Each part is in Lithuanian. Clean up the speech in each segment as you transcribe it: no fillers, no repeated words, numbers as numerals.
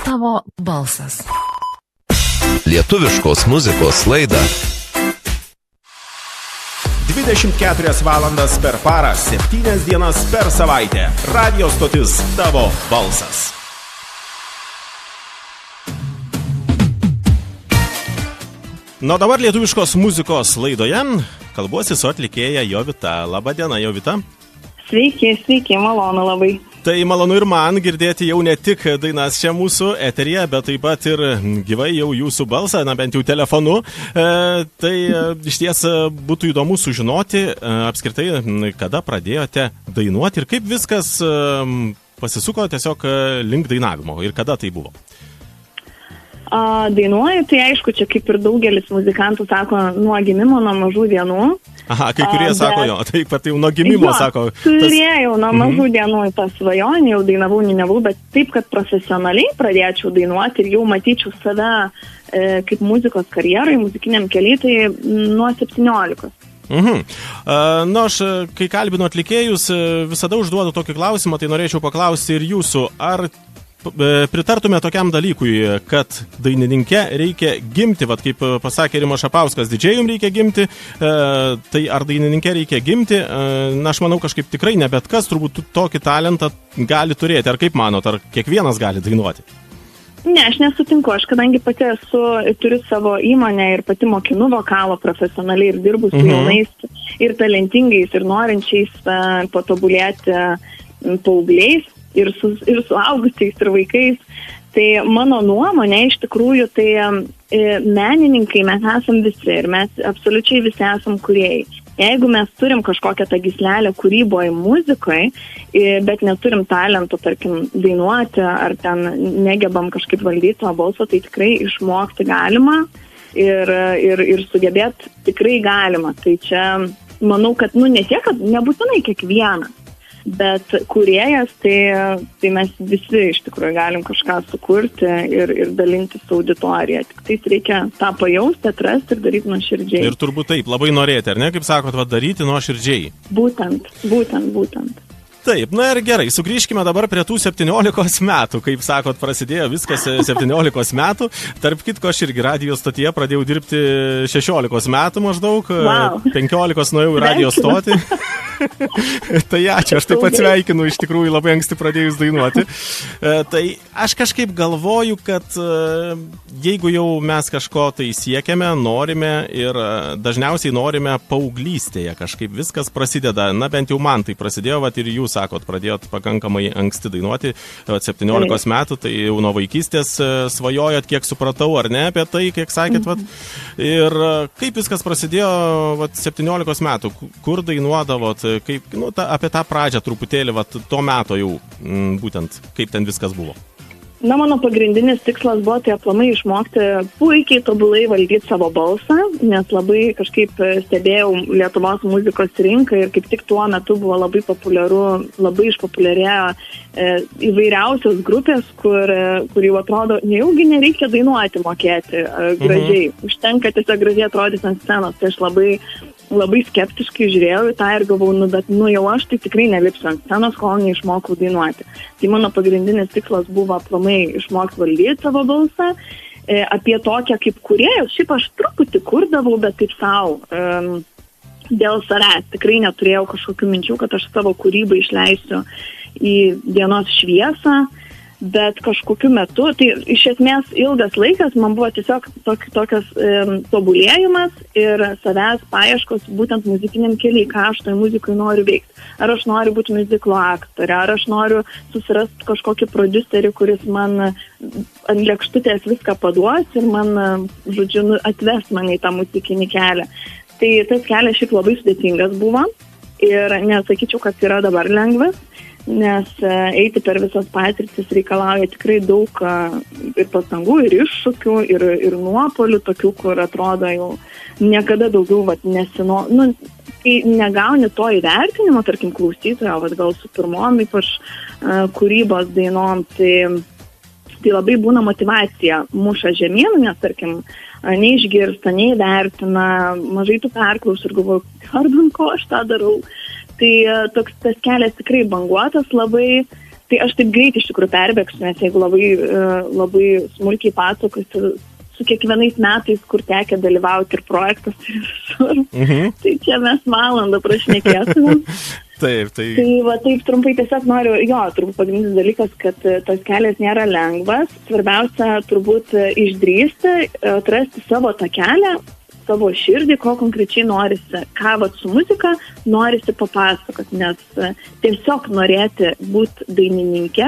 Tavo balsas. Lietuviškos muzikos laidą 24 valandas per parą, 7 dienas per savaitę. Radio stotis Tavo balsas. Nuo dabar lietuviškos muzikos laidoje kalbuosi su atlikėja Jovita. Labadiena, Jovita. Sveiki, malonu labai. Tai malonu ir man girdėti jau ne tik dainas čia mūsų eteryje, bet taip pat ir gyvai jau jūsų balsą, na bent jau telefonu. Tai iš ties būtų įdomu sužinoti apskritai, kada pradėjote dainuoti ir kaip viskas pasisuko tiesiog link dainavimo ir kada tai buvo. Dainuoju, tai aišku, čia kaip ir daugelis muzikantų sako, nuo gimimo, nuo mažų dienų. Aha, kai kurie sako jo, taip pat jau nuo gimimo sako. Turėjau nuo mažų dienų tą svajonę, jau dainavau, bet taip, kad profesionaliai pradėčiau dainuoti ir jau matyčiau save kaip muzikos karjerai, muzikiniam keliui, tai nuo 17. Aš, kai kalbinu atlikėjus, visada užduodu tokį klausimą, tai norėčiau paklausti ir jūsų, ar pritartume tokiam dalykui, kad dainininke reikia gimti, vat kaip pasakė Rimas Šapauskas, didžėjum reikia gimti, tai ar dainininke reikia gimti, na aš manau kažkaip tikrai ne bet kas turbūt tokį talentą gali turėti, ar kaip manot, ar kiekvienas gali dainuoti? Ne, aš nesutinku, aš kadangi pati turiu savo įmonę ir pati mokinu vokalo profesionaliai ir dirbu su jaunais ir talentingais ir norinčiais patobulėti paaugliais. Ir suaugusiais ir vaikais. Tai mano nuomonė iš tikrųjų, tai menininkai mes esam visi ir mes absoliučiai visi esam kūrėjai. Jeigu mes turim kažkokią tą gyslelę kūryboje muzikoje, bet neturim talento, tarkim, dainuoti ar ten negebam kažkaip valdyti savo balso, tai tikrai išmokti galima ir sugebėti tikrai galima. Tai čia manau, kad ne tiek, kad nebūtinai kiekvienas. Bet kūrėjas, tai mes visi iš tikrųjų galim kažką sukurti ir dalinti su auditorija. Tik tai reikia tą pajausti, atrasti ir daryti nuoširdžiai. Ir turbūt taip, labai norėti, ar ne, kaip sakot, daryti nuoširdžiai. Būtent. Taip, na ir gerai, sugrįžkime dabar prie tų 17 metų, kaip sakot, prasidėjo viskas 17 metų, tarp kitko aš irgi radijo stotyje pradėjau dirbti 16 metų maždaug, wow. 15 nuėjau į radijo stotį, tai ačiū, aš taip pat sveikinu, iš tikrųjų labai anksti pradėjus dainuoti, tai aš kažkaip galvoju, kad jeigu jau mes kažko tai siekiame, norime ir dažniausiai norime paauglystėje, kažkaip viskas prasideda, na bent jau man tai prasidėjo, vat ir jūs sakot, pradėjot pakankamai anksti dainuoti, 17 metų, tai jau nuo vaikystės svajojot, kiek supratau, ar ne, apie tai, kiek sakėt, vat. Ir kaip viskas prasidėjo 17 metų, kur dainuodavot, kaip, apie tą pradžią truputėlį, to meto jau, būtent, kaip ten viskas buvo. Na, mano pagrindinis tikslas buvo tai aplamai išmokti puikiai tobulai valdyti savo balsą, nes labai kažkaip stebėjau Lietuvos muzikos rinką ir kaip tik tuo metu buvo labai populiaru, labai išpopuliarėjo įvairiausios grupės, kur jau atrodo, nejaugi nereikia dainuoti mokėti gražiai, užtenka tiesiog gražiai atrodyti ant scenos, tai aš labai skeptiškai žiūrėjau į tą ir galvau, bet jau aš tai tikrai nelipsiu ant scenos, kol neišmokau dainuoti. Tai mano pagrindinis tikslas buvo aplamai išmokti valdyti savo balsą. Apie tokią kaip kūrėjas, šiaip aš truputį kurdavau, bet taip savo. Dėl savęs tikrai neturėjau kažkokių minčių, kad aš savo kūrybą išleisiu į dienos šviesą. Bet kažkokiu metu, tai iš esmės ilgas laikas man buvo tiesiog tokios tobulėjimas ir savęs paieškos būtent muzikiniam keliui, ką aš toj muzikai noriu veikti. Ar aš noriu būti muziklo aktorė, ar aš noriu susirasti kažkokį prodiuserį, kuris man ant lėkštutės viską paduos ir man, žodžiu, atves mane į tą muzikinį kelią. Tai tas kelias šiaip labai sudėtingas buvo ir nesakyčiau, kad yra dabar lengvas. Nes eiti per visas patirtis reikalauja tikrai daug ir pastangų, ir iššūkių, ir nuopolių, tokių, kur atrodo jau niekada daugiau kai negauni to įvertinimo, tarkim, klausytojo, gal su pirmom, ypač kūrybos dainom, tai labai būna motyvacija muša žemyn, nes, tarkim, neišgirsta, neįvertina, mažai tų perklausų ir galvoju, vardan ko aš tą darau. Tai tas kelias tikrai banguotas labai, Tai aš taip greit iš tikrųjų perbėgsiu, nes jeigu labai smulkiai pasakosiu su kiekvienais metais, kur tekia dalyvauti ir projektas ir visur, tai čia mes valandą prašnekėsime. Taip. Tai va taip trumpai tiesiog noriu, turbūt pagrindinis dalykas, kad tas kelias nėra lengvas. Svarbiausia turbūt išdrįsti, atrasti savo tą kelią, savo širdį, ko konkrečiai norisi, ką su muzika norisi papasakot, nes tiesiog norėti būti dainininkė,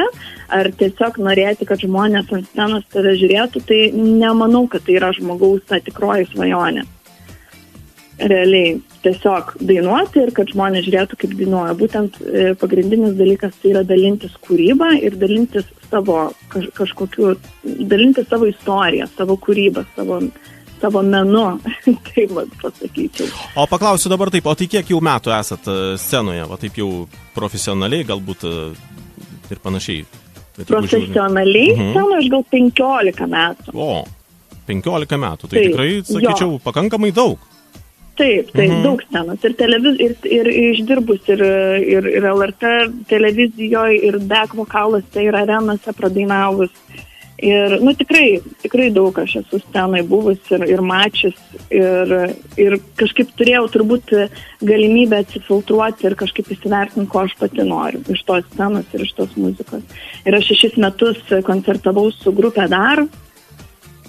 ar tiesiog norėti, kad žmonės ant scenos tave žiūrėtų, tai nemanau, kad tai yra žmogaus ta tikroji svajonė. Realiai tiesiog dainuoti ir kad žmonės žiūrėtų, kaip dainuoja. Būtent pagrindinis dalykas tai yra dalintis kūrybą ir dalintis savo dalintis savo istoriją, savo kūrybą, savo menu, taip pasakyčiau. O paklausiu dabar taip, o tai kiek jau metų esat scenoje, va taip jau profesionaliai galbūt ir panašiai? Profesionaliai scenoje aš gal 15 metų. O, 15 metų, tai tikrai, sakyčiau, pakankamai daug. Taip, daug scenos. Ir išdirbus ir LRT televizijoje, ir back vokaluose, ir arenose pradainavus. Ir, tikrai daug aš esu scenai buvus ir mačius ir kažkaip turėjau turbūt galimybę atsifiltruoti ir kažkaip įsivertinti, ko aš pati noriu iš tos scenos ir iš tos muzikos. Ir aš 6 metus koncertavau su grupė Dar,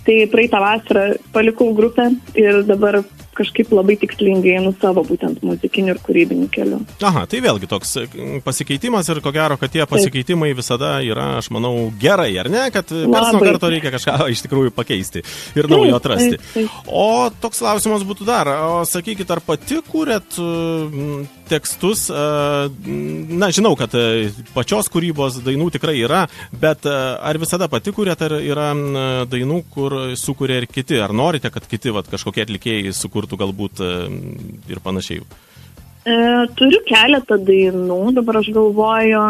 tai praeitą vasarą palikau grupę ir dabar kažkaip labai tikslingai einu savo būtent muzikinių ir kūrybinių kelių. Aha, tai vėlgi toks pasikeitimas ir ko gero, kad tie pasikeitimai visada yra, aš manau, gerai, ar ne? Kad karts nuo karto reikia kažką iš tikrųjų pakeisti ir naujo atrasti. O toks klausimas būtų dar, sakykit, ar pati kūrėt tekstus? Na, žinau, kad pačios kūrybos dainų tikrai yra, bet ar visada pati kūrėt, ar yra dainų, kur sukuria ir kiti? Ar norite, kad kiti kažkokie atlikėjai sukurtų galbūt ir panašiai? Turiu keletą dainų, dabar aš galvoju,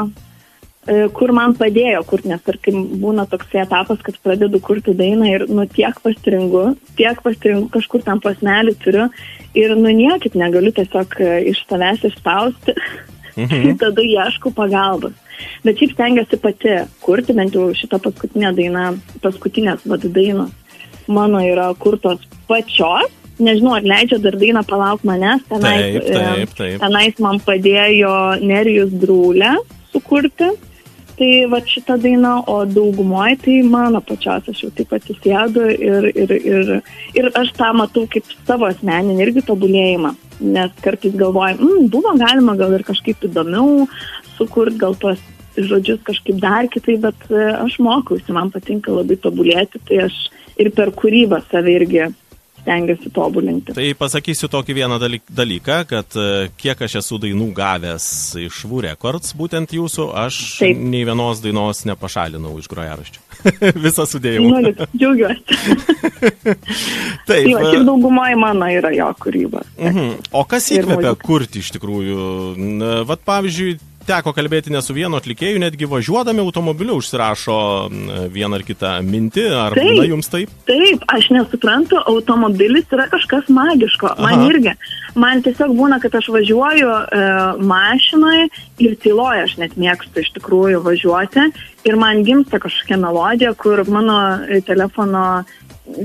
kur man padėjo kurti, nes tarkim būna toks etapas, kad pradedu kurti dainą ir tiek pastringu, kažkur tam posmelį turiu ir niekaip negaliu tiesiog iš savęs išspausti, tada ieškau pagalbos. Bet šiaip stengiuosi pati kurti, bent jau šitą paskutinės dainos mano yra kurtos pačios. Nežinau, ar leidžia dar dainą Palauk manęs, tenais man padėjo Nerijus Drūlė sukurti, tai va šitą dainą, o daugumoje tai mano pačios, aš jau taip atsisėdu ir aš tą matau kaip savo asmeninį irgi tobulėjimą, nes kartais galvoju, buvo galima gal ir kažkaip įdomiau sukurti, gal tuos žodžius kažkaip dar kitai, bet aš mokausi, man patinka labai tobulėti, tai aš ir per kūrybą save irgi stengiasi tobulinti. Tai pasakysiu tokį vieną dalyką, kad kiek aš esu dainų gavęs iš VU Records, būtent jūsų, aš nei vienos dainos nepašalinau iš grojaraščių. Visą sudėjau. Džiaugiuosi. Taip. Ir daugumoje mano yra jo kūryba. O kas įkvepia kurti iš tikrųjų? Vat pavyzdžiui, teko kalbėti ne su vienu atlikėju, netgi važiuodami automobiliu užsirašo vieną ar kitą mintį, ar būna jums taip? Taip, aš nesuprantu, automobilis yra kažkas magiško, man irgi. Man tiesiog būna, kad aš važiuoju mašinoje ir tyloje, aš net mėgstu iš tikrųjų važiuoti ir man gimsta kažkokia melodija, kur mano telefono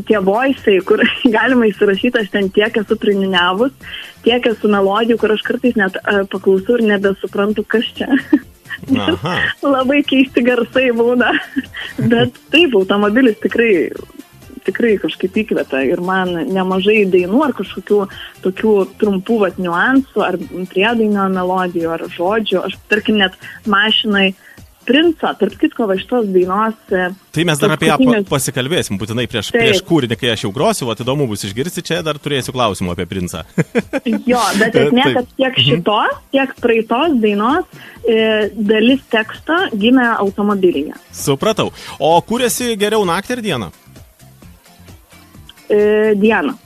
tie voisai, kur galima įsirašyti, aš ten tiek esu prininiavus, tiek esu melodijų, kur aš kartais net paklausau ir nebesuprantu, kas čia. Labai keisti garsai būna. Bet taip, automobilis tikrai kažkaip įkvepia ir man nemažai dainų ar kažkokių tokių trumpų niuansų ar priedainio melodijų ar žodžių. Aš tarkim net mašinai Princą, tarp kitko, va šitos dainos... Tai mes dar apie ją pasikalbėsim, būtinai prieš kūrinį, kai aš jau grosiu, įdomu bus išgirsti, čia dar turėsiu klausimų apie Princą. Jo, bet esmė, kad tiek šitos, tiek praeitos dainos dalis teksto gimė automobilyje. Supratau. O kūrėsi geriau naktį ar dieną? Dieną.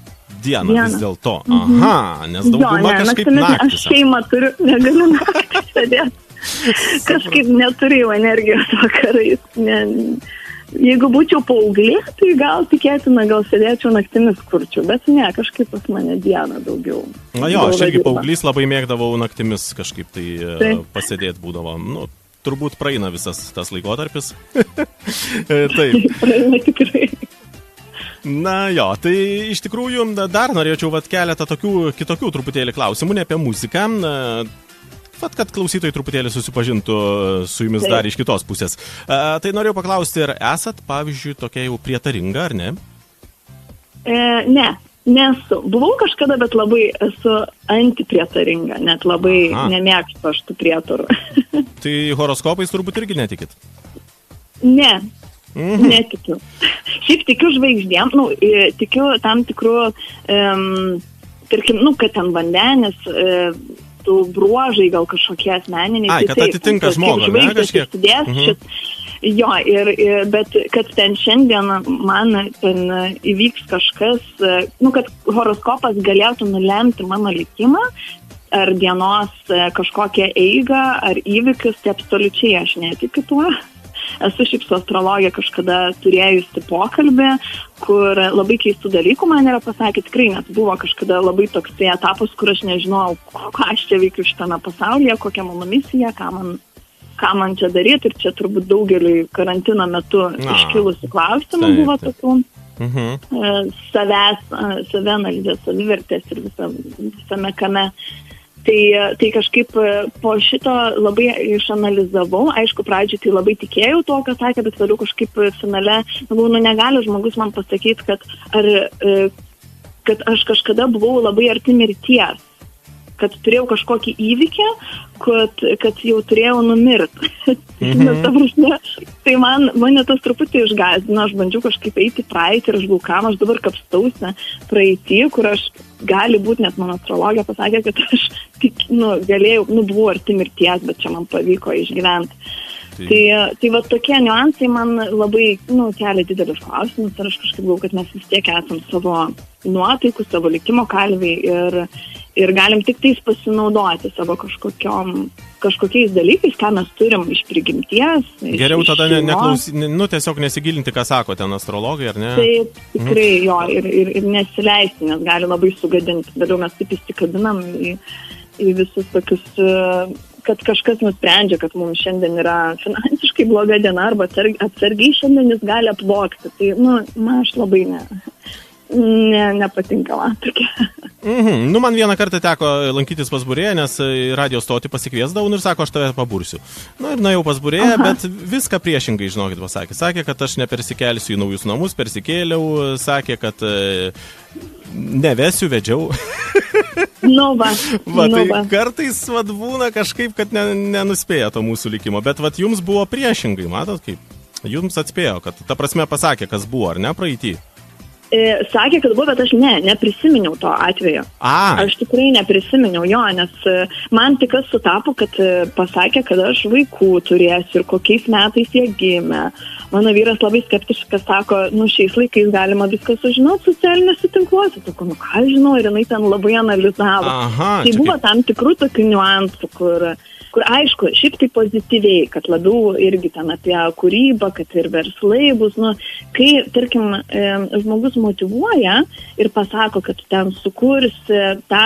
Dieną vis dėlto. Aha, nes dauguma kažkaip naktį. Aš šeimą turiu, negaliu naktį sėdėti. Kažkaip neturėjau energijos vakarais. Jeigu būčiau paauglė, tai gal tikėtina, gal sėdėčiau naktimis kurčiau, bet ne, kažkaip pas mane dieną daugiau. Na jo, aš irgi paauglys labai mėgdavau naktimis kažkaip tai pasėdėti būdavo. turbūt praeina visas tas laikotarpis. Taip. Praeina tikrai. Na jo, tai iš tikrųjų dar norėčiau keletą tokių kitokių truputėlį klausimų, ne apie muziką, kad klausytojai truputėlį susipažintų su jumis dar iš kitos pusės. Tai norėjau paklausti, ar esat, pavyzdžiui, tokia jau prietaringa, ar ne? Ne, nesu. Buvau kažkada, bet labai esu antiprietaringa, net labai nemėgstu aš tų prietarų. Tai horoskopais turbūt irgi netikit? Ne. Netikiu. Šiaip tikiu žvaigždėm, tikiu tam tikrų, tarkim, kad ten vandenis, tų bruožai gal kažkokie asmeniniai. Ai, kad atitinka žmogų, ne, kažkiek? Jo, bet kad ten šiandien man ten įvyks kažkas, kad horoskopas galėtų nulemti mano likimą, ar dienos kažkokią eigą, ar įvykius, tai absoliučiai aš netikiu tuo. Esu šiaip su astrologija kažkada turėjusi pokalbį, kur labai keistų dalykų man yra pasakė, tikrai net buvo kažkada labai toks etapas, kur aš nežinojau, ką aš čia veikiu šitame pasaulyje, kokia mano misija, ką man čia daryti, ir čia turbūt daugeliui karantino metu iškilusių klausimų buvo tokių savianalizės, savivertės ir visame kame. Tai kažkaip po šito labai išanalizavau, aišku, pradžiai tai labai tikėjau to, ką sakė, bet vėliau kažkaip finale, negali žmogus man pasakyti, kad aš kažkada buvau labai arti mirties, kad turėjau kažkokį įvykį, kad jau turėjau numirti. Tai mane tas truputį išgąsdino, aš bandžiau kažkaip eiti praeitį ir aš galvojau, aš dabar kapstausi praeitį, kur aš gali būti, net mano astrologija pasakė, kad aš galėjau, buvau arti mirties, bet čia man pavyko išgyventi. Tai va tokie niuansai man labai kelia didelius klausimus ir aš kažkaip galvoju, kad mes vis tiek esam savo nuotaikų, savo likimo kalviai ir galim tik tais pasinaudoti savo kažkokiais dalykais, ką mes turim iš prigimties. Geriau tada tiesiog nesigilinti, ką sako ten astrologai, ar ne? Taip, tikrai jo, ir nesileisti, nes gali labai sugadinti. Vėliau mes taip įsikabinam į visus tokius, kad kažkas nusprendžia, kad mums šiandien yra finansiškai bloga diena arba atsargiai šiandien jis gali apvogti. Tai, man aš labai nepatinka man tokia. Man vieną kartą teko lankytis pas Būrėją, nes radio stotį pasikviesdavau ir sako, aš tave pabursiu. Ir nuėjau pas Būrėją, bet viską priešingai, žinokit, pasakė. Sakė, kad aš nepersikelsiu į naujus namus, persikėliau, sakė, kad nevesiu, vedžiau. Tai kartais būna kažkaip, kad nenuspėja to mūsų likimo, bet jums buvo priešingai, matot kaip? Jums atspėjo, kad ta prasme pasakė, kas buvo, ar ne, praeitį? Sakė, kad buvo, bet aš neprisiminiau to atveju. Aš tikrai neprisiminiau jo, nes man tik kas sutapo, kad pasakė, kad aš vaikų turėsiu ir kokiais metais jie gimė. Mano vyras labai skeptiškas, sako, šiais laikais galima viską sužinoti socialiniuose tinkluose. Sako, ką žinau, ir jinai ten labai analizavo. Tai buvo tam tikrų tokių niuansų, kur aišku, šiaip tai pozityviai, kad labiau irgi ten apie kūrybą, kad ir verslai bus, kai, tarkim, žmogus motyvuoja ir pasako, kad ten sukursi tą,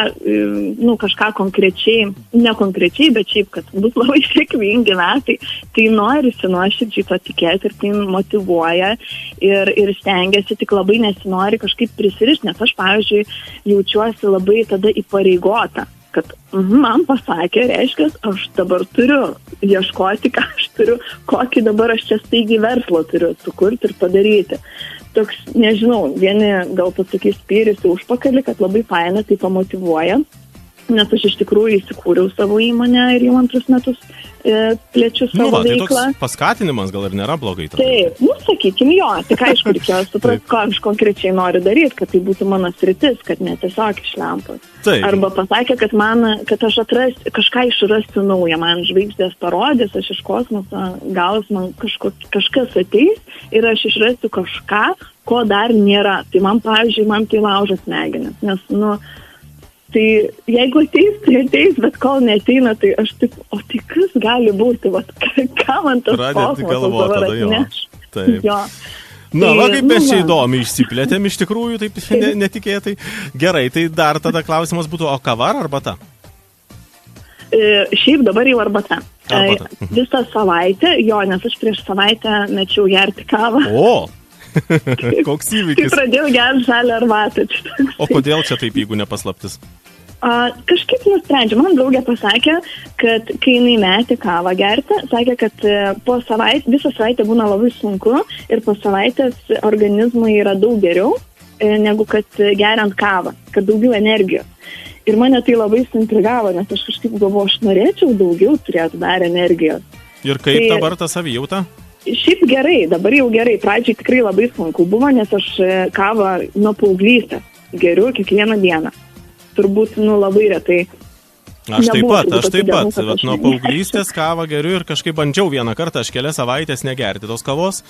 kažką konkrečiai, ne konkrečiai, bet šiaip, kad bus labai sėkmingi metai, tai norisi nuoširdžiai to tikėti ir tai motyvuoja ir stengiasi, tik labai nesinori kažkaip prisirišti, nes aš, pavyzdžiui, jaučiuosi labai tada įpareigota, kad man pasakė, reiškia, aš dabar turiu ieškoti, ką aš turiu, kokį dabar aš čia staigiai verslą turiu sukurti ir padaryti. Toks, nežinau, vieni gal pasakys spyris į užpakalį, kad labai faina, tai pamotyvuoja, nes aš iš tikrųjų įsikūriau savo įmonę ir jau 2 metus plečiu savo veiklą. Tai toks paskatinimas gal ir nėra blogai. Taip, sakykime jo, tik aišku, reikėjo suprasti, ką aš konkrečiai noriu daryti, kad tai būtų mano sritis, kad ne tiesiog iš lempos. Arba pasakė, kad aš kažką išrasiu naują, man žvaigždės parodys, aš iš kosmoso gaus man kažkas ateis ir aš išrasiu kažką, ko dar nėra. Tai man, pavyzdžiui, tai laužo smegenis, nes, tai jeigu ateis, tai ateis, bet kol neateina, tai aš taip, o tai kas gali būti, ką man tas kosmosas dabar atneš? Jo. Kaip mes čia įdomi išsiplėtėm, iš tikrųjų, taip netikėtai. Gerai, tai dar tada klausimas būtų, o kava ar arbata? Šiaip dabar jau arbata. Arbata. Visą savaitę, nes aš prieš savaitę mečiau gerti kavą. O, koks Tai įvykis. pradėjau gerti žalią arbatą. O kodėl čia taip, jeigu nepaslaptis? Kažkaip nusprendžiau, man draugė pasakė, kad kai jinai metė kavą gerti, sakė, kad po visą savaitę būna labai sunku ir po savaitės organizmui yra daug geriau, negu kad geriant kavą, kad daugiau energijos. Ir mane tai labai suintrigavo, nes aš kažkaip galvoju, aš norėčiau daugiau turėti dar energijos. Ir kaip dabar ta savijauta? Šiaip gerai, dabar jau gerai, pradžiai tikrai labai sunku buvo, nes aš kavą nuo paauglystės geriu kiekvieną dieną. Turbūt, labai retai. Aš taip pat. Vat nuo paauglystės kavą geriu ir kažkaip bandžiau vieną kartą, aš kelias savaitės negerti tos kavos,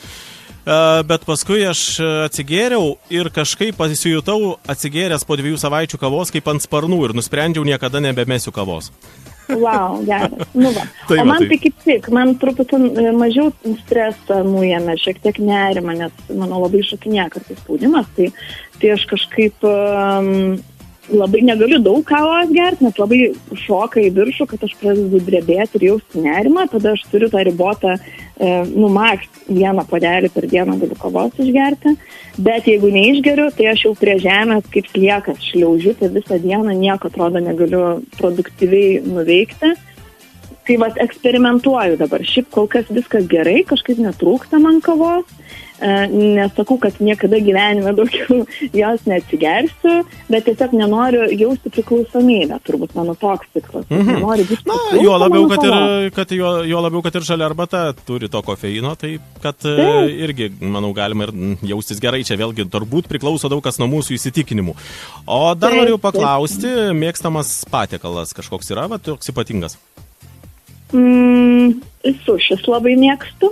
bet paskui aš atsigėriau ir kažkaip pasijutau atsigėręs po 2 savaičių kavos kaip ant sparnų ir nusprendžiau niekada nebemesiu kavos. Wow, geras. Va. Tai o man tai kaip tik, man truputį mažiau stresą nuėmė, šiek tiek nerima, nes mano labai šokinė kartais spaudimas, tai aš kažkaip labai negaliu daug kavos gerti, nes labai šoka į viršų, kad aš pradedu drebėti ir jausti nerimą, tada aš turiu tą ribotą, maks 1 puodelį per dieną galiu kavos išgerti, bet jeigu neišgeriu, tai aš jau prie žemės kaip sliekas šliaužiu, tai visą dieną nieko atrodo negaliu produktyviai nuveikti. Tai eksperimentuoju dabar. Šiaip kol kas viskas gerai, kažkaip netrūksta man kavos. Nesakau, kad niekada gyvenime daugiau jos neatsigersiu, bet tiesiog nenoriu jausti priklausomybę, turbūt mano toks tikslas. Nenoriu būti priklausoma. Jo labiau, kad ir žalia arbata turi to kofeino, tai kad irgi, manau, galima ir jaustis gerai. Čia vėlgi turbūt priklauso daug kas nuo mūsų įsitikinimų. O dar noriu paklausti, mėgstamas patiekalas kažkoks yra, toks ypatingas? Sušis labai mėgstu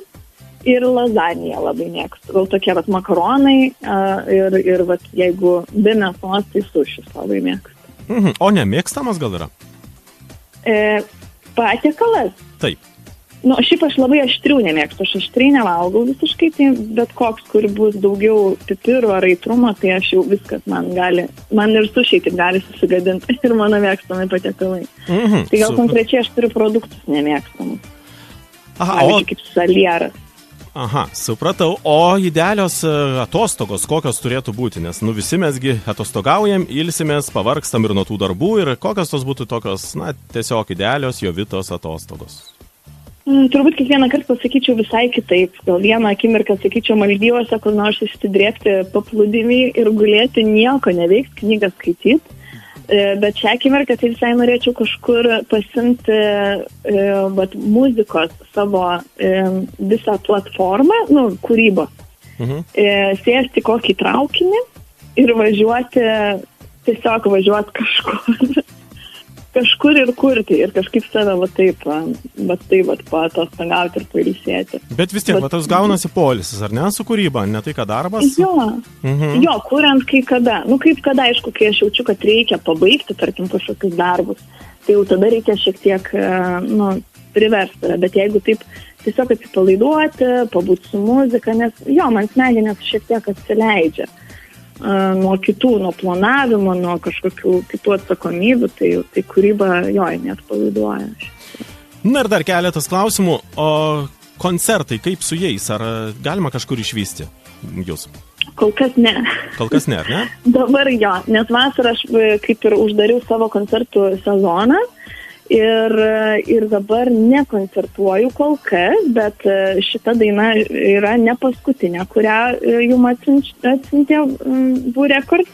ir lazaniją labai mėgstu. Gal tokie makaronai ir jeigu be mėsos, tai sušis labai mėgstu. O nemėgstamas gal yra? Patiekalas? Taip. Šiaip aš labai aštrių nemėgstu. Aš aštriai nevalgau visiškai, tai bet koks, kur bus daugiau pipirų ar aitrumo, tai aš jau viskas man ir sušiai taip gali susigadinti ir mano mėgstami patiekalai. Tai gal konkrečiai aš turiu produktus nemėgstamus. Pavyzdžiui, kaip salieras. Aha, supratau. O idealios atostogos kokios turėtų būti? Nes visi mesgi atostogaujam, ilsimės, pavargstam ir nuo tų darbų. Ir kokios tos būtų tokios, tiesiog idealios Jovitos atostogos? Turbūt kiekvieną kartą pasakyčiau visai kitaip. Gal vieną akimirką sakyčiau Maldyvuose, kur nors įsidrėbti paplūdimį ir gulėti, nieko neveikti, knygą skaityti. Bet šią akimirką tai visai norėčiau kažkur pasimti muzikos savo visą platformą, kūrybos. Sėsti kokį traukinį ir tiesiog važiuoti kažkur ir kurti ir kažkaip save paatostogauti ir pailsėti. Bet vis tiek, tas gaunasi poilsis, ar ne, su kūryba, ne tai, kad darbas? Jo, kuriant kai kada. Kaip kada, aišku, kai aš jaučiu, kad reikia pabaigti, tarkim, kažkokius darbus, tai jau tada reikia šiek tiek, priversti. Bet jeigu taip tiesiog atsipalaiduoti, pabūti su muzika, nes man smegenys šiek tiek atsileidžia nuo kitų, nuo planavimo, nuo kažkokių kitų atsakomybių, tai kūryba neatpalaiduoja. Na ir dar keletas klausimų, o koncertai, kaip su jais, ar galima kažkur išvysti jūs? Kol kas ne. Kol kas ne, ar ne? Dabar nes vasarą aš kaip ir uždariau savo koncertų sezoną, ir dabar nekoncertuoju kol kas, bet šita daina yra ne paskutinė, kurią jums atsiuntė Boo Records.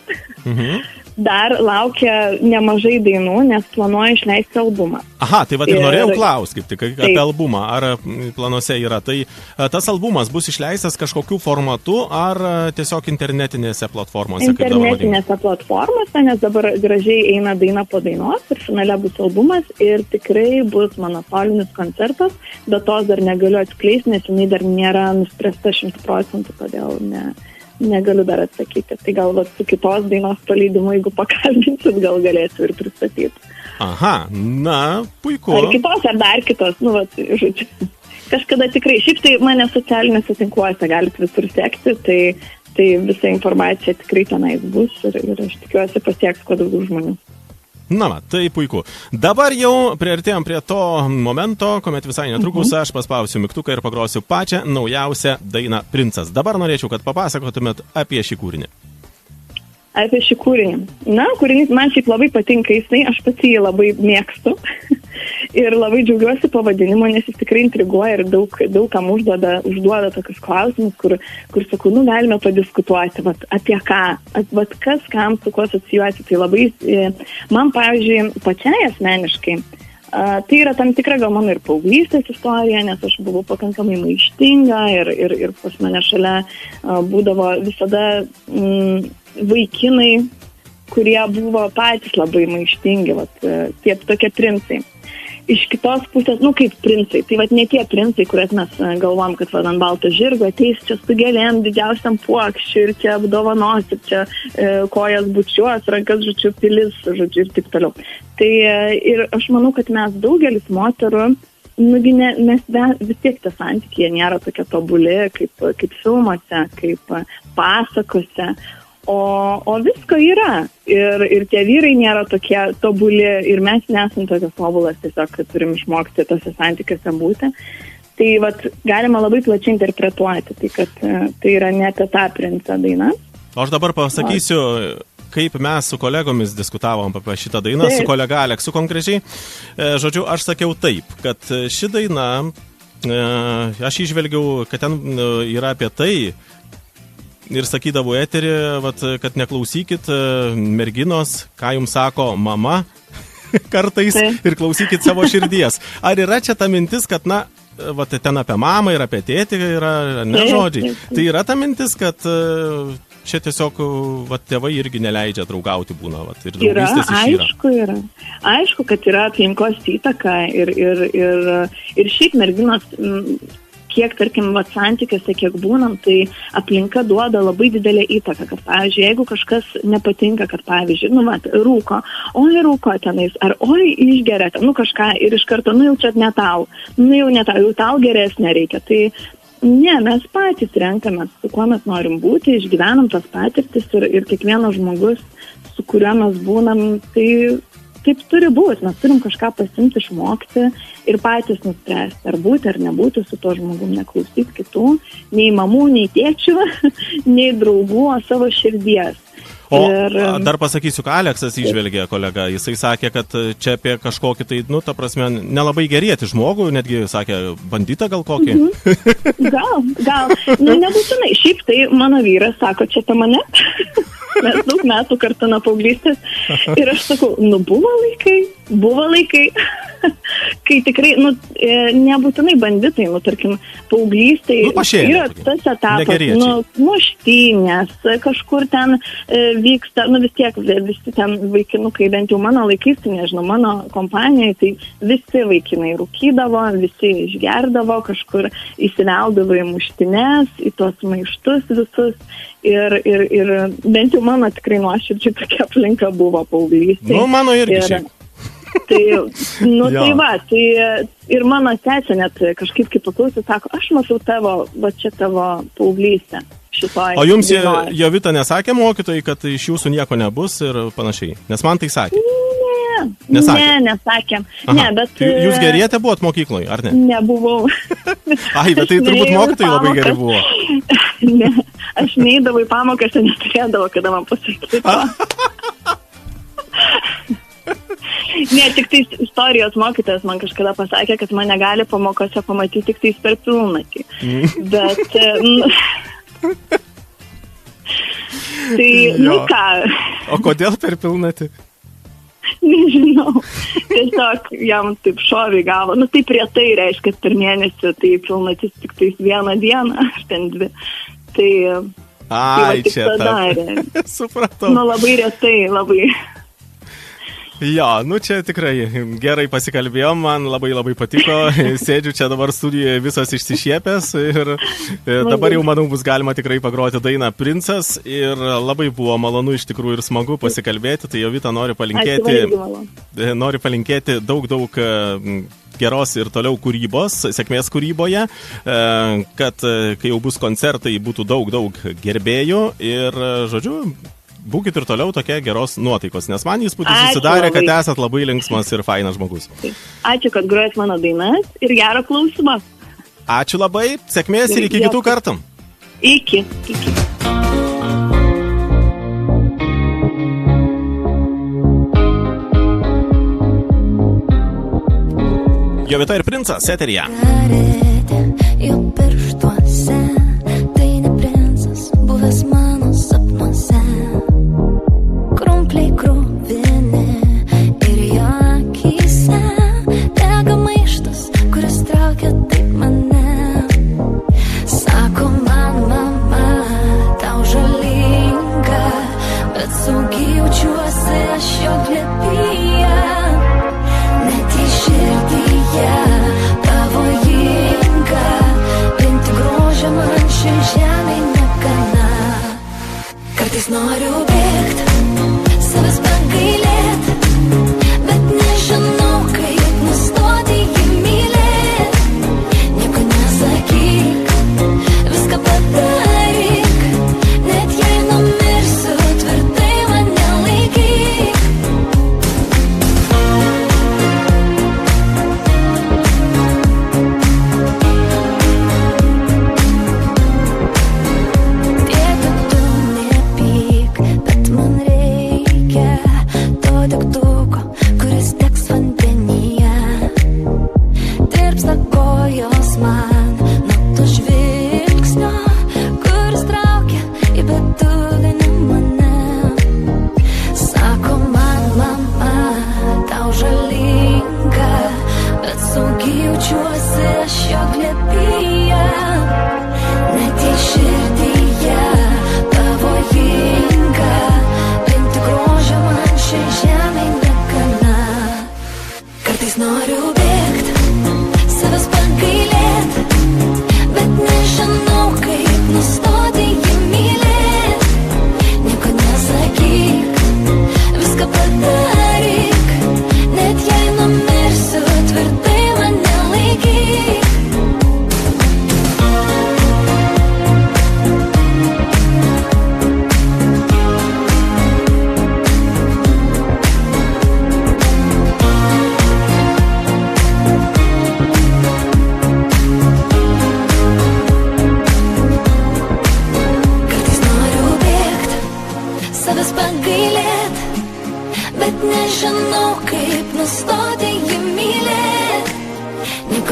Dar laukia nemažai dainų, nes planuoju išleisti albumą. Aha, tai ir norėjau klausti, kaip tik apie albumą, ar planuose yra. Tai tas albumas bus išleistas kažkokiu formatu, ar tiesiog internetinėse platformose? Internetinėse platformose, nes dabar gražiai eina daina po dainos ir finale bus albumas ir tikrai bus mano solinis koncertas, bet tos dar negaliu atskleisti, nes jinai dar nėra nuspręsta 100%, todėl negaliu dar atsakyti. Tai gal su kitos dainos paleidimu, jeigu pakalbinsit, gal galėsiu ir pristatyti. Aha, puiku. Ar kitos, ar dar kitos, žodžiu. Kažkada tikrai, šiaip tai mane socialiniuose tinkluose galite visur sekti, tai visa informacija tikrai tenais bus ir aš tikiuosi pasieks kuo daugiau žmonių. Na, tai puiku. Dabar jau priartėjom prie to momento, kuomet visai netrukus aš paspausiu mygtuką ir pagrosiu pačią naujausią dainą Princas. Dabar norėčiau, kad papasakotumėt apie šį kūrinį. Apie šį kūrinį. Na, kūrinys man šiaip labai patinka, aš pati jį labai mėgstu ir labai džiaugiuosi pavadinimu, nes jis tikrai intriguoja ir daug kam užduoda tokius klausimus, kur sakau, galime padiskutuoti, apie ką, kas kam su kuo asocijuoti. Tai labai, man, pavyzdžiui, pačiai asmeniškai, tai yra tam tikra gal mano ir paauglystės istorija, nes aš buvau pakankamai maištinga ir pas mane šalia būdavo visada vaikinai, kurie buvo patys labai maištingi, tie tokie princai. Iš kitos pusės, kaip princai, tai ne tie princai, kurias mes galvom, kad ant balto žirgo ateis čia su gėlėm, didžiausiam puokščiu ir čia apdovanos, ir čia kojas bučiuos, rankas pilis, ir taip toliau. Tai ir aš manau, kad mes daugelis moterų, mes vis tiek tie santykiai nėra tokie tobuli, kaip filmuose, kaip pasakose. O visko yra. Ir tie vyrai nėra tokie tobuli ir mes nesam tokios tobulas, tiesiog kad turim išmokti tose santykiuose būti. Tai galima labai plačiai interpretuoti, tai kad tai yra ne apie tą princą daina. Aš dabar pasakysiu, kaip mes su kolegomis diskutavom apie šitą dainą, su kolega Aleksu konkrečiai. Žodžiu, aš sakiau taip, kad ši daina, aš įžvelgiau, kad ten yra apie tai, ir sakydavo eterį, kad neklausykit merginos, ką jums sako mama kartais ir klausykit savo širdies. Ar yra čia ta mintis, kad, ten apie mamą ir apie tėtį yra žodžiai. Tai yra ta mintis, kad čia tiesiog tėvai irgi neleidžia draugauti būna. Ir draugystės išyra. Aišku yra. Aišku, kad yra aplinkos įtaka ir šiaip merginos kiek, tarkim, santykiuose, kiek būnam, tai aplinka duoda labai didelę įtaką, kad, pavyzdžiui, jeigu kažkas nepatinka, kad, pavyzdžiui, rūko, rūko tenais, ar išgeria ten, kažką ir iš karto, jau čia ne tau, jau tau geresnė reikia. Tai ne, mes patys renkamės, su kuo mes norim būti, išgyvenam tas patirtis ir kiekvienas žmogus, su kuriuo mes būnam, tai taip turi būti, mes turim kažką pasimti, išmokti ir patys nuspręsti, ar būti ar nebūti su tuo žmogum, neklausyti kitų, nei mamų, nei tėčių, nei draugų, o savo širdies. O dar pasakysiu, ką Aleksas įžvelgė, kolega, jisai sakė, kad čia apie kažkokį tai, ta prasme, nelabai gerėti žmogų, netgi sakė, banditą gal kokį? Gal, nebūtinai, šiaip tai mano vyras sako, čia apie mane. Mes daug metų kartu nuo paauglystės ir aš sakau, buvo laikai, kai tikrai, nebūtinai banditai, tarkim, paauglystai yra tas etapas, muštynės, kažkur ten vyksta, vis tiek, visi ten vaikinukai, bent jau mano laikais, tai nežinau, mano kompanijoje, tai visi vaikinai rūkydavo, visi išgerdavo, kažkur įsiveldavo į muštynės, į tuos maištus visus. Ir bent jau mano tikrai nuoširdžiai tokia aplinka buvo paauglystėje. Mano irgi šiaip. Tai ir mano sesė net kažkaip kaip paklausė, sako, aš matau tavo paauglystę šitoj. O jums Jovita nesakė mokytojai, kad iš jūsų nieko nebus ir panašiai? Nes man tai sakė. Nesakėm. Ne, bet... Jūs gerėte buvot mokykloje, ar ne? Nebuvau. Bet tai turbūt mokytojai labai geri buvo. Ne, aš neidavau į pamokas ir neturėdavau, kada man pasakyti. Ne, tik tai istorijos mokytojas man kažkada pasakė, kad mane gali pamokose pamatyti tik tais per pilnatį. Bet... Tai, ką? O kodėl per pilnatį? Nežinau, tiesiog jam taip šovė galva. Taip retai reiškia, per mėnesį, tai pilnatis tik tais vieną dieną, ar ten dvi. Tai čia ta. Supratau. Labai retai, labai. Jo, čia tikrai gerai pasikalbėjom, man labai patiko, sėdžiu čia dabar studijoje visas išsišiepęs ir dabar jau, manau, bus galima tikrai pagroti dainą Princas ir labai buvo malonu iš tikrųjų ir smagu pasikalbėti, tai Jovita nori palinkėti daug geros ir toliau kūrybos, sėkmės kūryboje, kad kai jau bus koncertai, būtų daug gerbėjų ir, žodžiu, būkit ir toliau tokie geros nuotaikos, nes man įspūdis susidarė, kad esat labai linksmas ir fainas žmogus. Ačiū, kad grojat mano dainas ir gerą klausimą. Ačiū labai, sėkmės ir iki kitų kartų. Iki. Jovita ir Princas eteryje. Jo pirštuose, tai ne princas, buvęs mano sapnuose. Krumpliai kruvini ir jo akyse dega maištas, kuris traukia taip mane. Sako man, mama, tau žalinga, bet saugiai jaučiuosi aš jo glėbyje. Net į širdyje pavojinga, pinti grožio man ši žemė negana. Kartais noriu bėgt, savęs pagailėt, bet nežinau, kaip nustoti jį mylėt. Nieko nesakyk, viską padaryk, net jei numirsiu, tvirtai mane laikyk.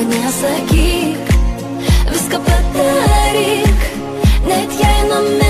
Nesakyk, viską padaryk, net jei numirsiu.